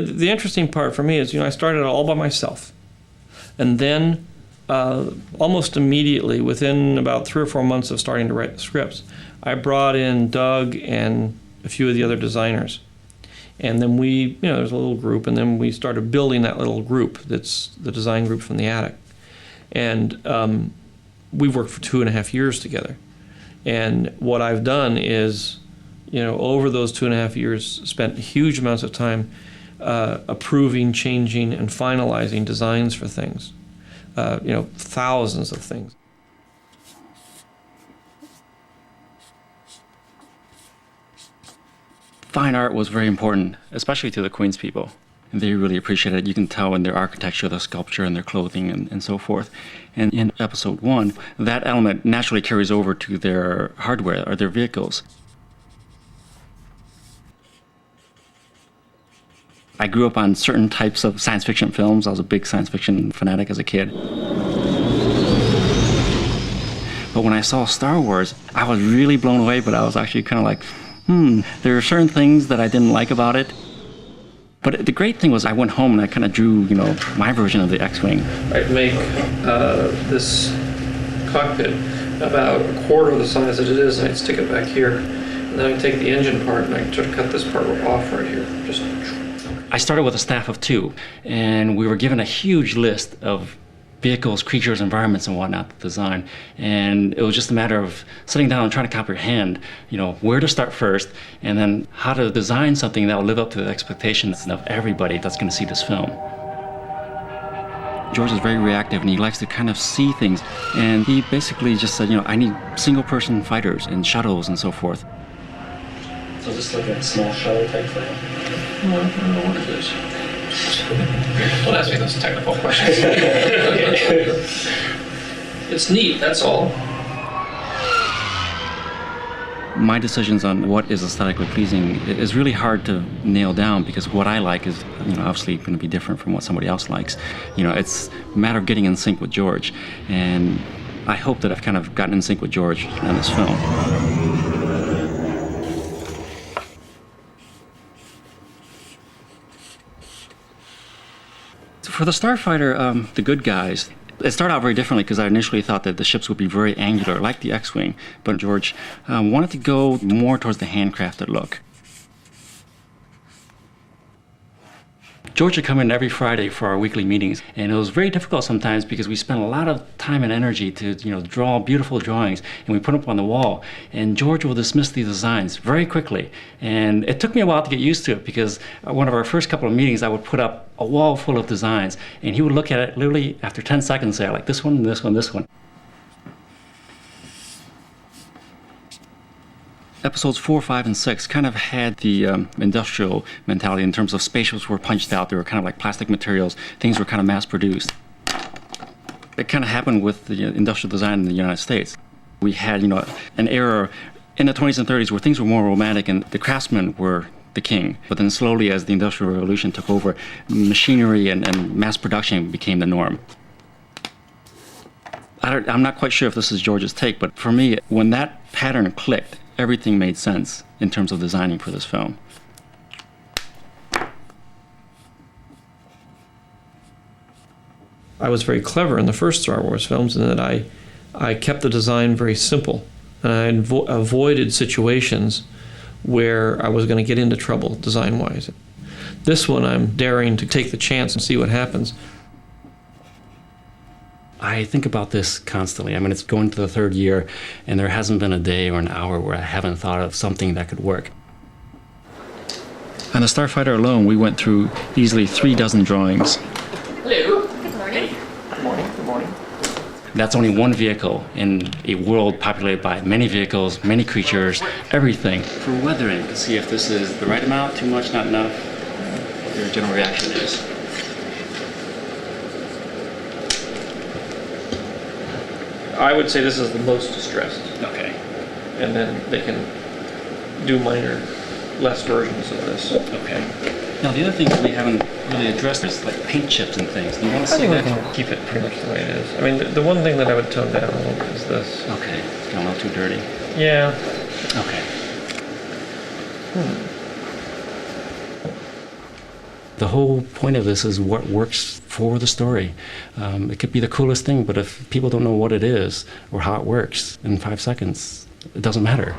The interesting part for me is, I started all by myself. And then almost immediately, within about 3 or 4 months of starting to write the scripts, I brought in Doug and a few of the other designers. And then we, there's a little group, and then we started building that little group that's the design group from the attic. And we worked for 2.5 years together. And what I've done is, over those 2.5 years, spent huge amounts of time approving, changing, and finalizing designs for things. Thousands of things. Fine art was very important, especially to the Queens people. And they really appreciated it. You can tell in their architecture, their sculpture, and their clothing, and so forth. And in episode 1, that element naturally carries over to their hardware or their vehicles. I grew up on certain types of science fiction films. I was a big science fiction fanatic as a kid. But when I saw Star Wars, I was really blown away, but I was actually kind of like, there are certain things that I didn't like about it. But the great thing was I went home and I kind of drew, my version of the X-Wing. I'd make this cockpit about 1/4 of the size that it is, and I'd stick it back here. And then I'd take the engine part and I'd sort of cut this part off right here. I started with a staff of 2, and we were given a huge list of vehicles, creatures, environments, and whatnot to design. And it was just a matter of sitting down and trying to comprehend, where to start first, and then how to design something that will live up to the expectations of everybody that's going to see this film. George is very reactive, and he likes to kind of see things. And he basically just said, I need single-person fighters and shuttles and so forth. So just like a small shuttle type thing? Well, I don't know what it is. Don't ask me those technical questions. It's neat, that's all. My decisions on what is aesthetically pleasing is really hard to nail down, because what I like is, obviously going to be different from what somebody else likes. It's a matter of getting in sync with George, and I hope that I've kind of gotten in sync with George on this film. For the Starfighter, the good guys, it started out very differently, because I initially thought that the ships would be very angular, like the X-Wing, but George wanted to go more towards the handcrafted look. George would come in every Friday for our weekly meetings, and it was very difficult sometimes because we spent a lot of time and energy to draw beautiful drawings, and we put them up on the wall, and George will dismiss these designs very quickly. And it took me a while to get used to it, because one of our first couple of meetings I would put up a wall full of designs, and he would look at it literally after 10 seconds and say, I like this one, this one, this one. Episodes 4, 5, and 6 kind of had the industrial mentality in terms of spaceships were punched out. They were kind of like plastic materials. Things were kind of mass-produced. It kind of happened with the industrial design in the United States. We had, an era in the 20s and 30s where things were more romantic and the craftsmen were the king. But then slowly, as the Industrial Revolution took over, machinery and mass production became the norm. I'm not quite sure if this is George's take, but for me, when that pattern clicked, everything made sense in terms of designing for this film. I was very clever in the first Star Wars films in that I kept the design very simple, and I avoided situations where I was going to get into trouble design-wise. This one, I'm daring to take the chance and see what happens. I think about this constantly. I mean, it's going to the 3rd year, and there hasn't been a day or an hour where I haven't thought of something that could work. On the Starfighter alone, we went through easily 3 dozen drawings. Hello. Good morning. Good morning. Good morning. That's only one vehicle in a world populated by many vehicles, many creatures, everything. For weathering, to see if this is the right amount, too much, not enough, what your general reaction is. I would say this is the most distressed. Okay. And then they can do minor, less versions of this. Okay. Now the other thing that we haven't really addressed is like paint chips and things. Do you want to I see think that? we can keep it pretty much the way it is. I mean, the one thing that I would tone down a little bit is this. Okay. It's getting a little too dirty. Yeah. Okay. The whole point of this is what works for the story. It could be the coolest thing, but if people don't know what it is or how it works in 5 seconds, it doesn't matter.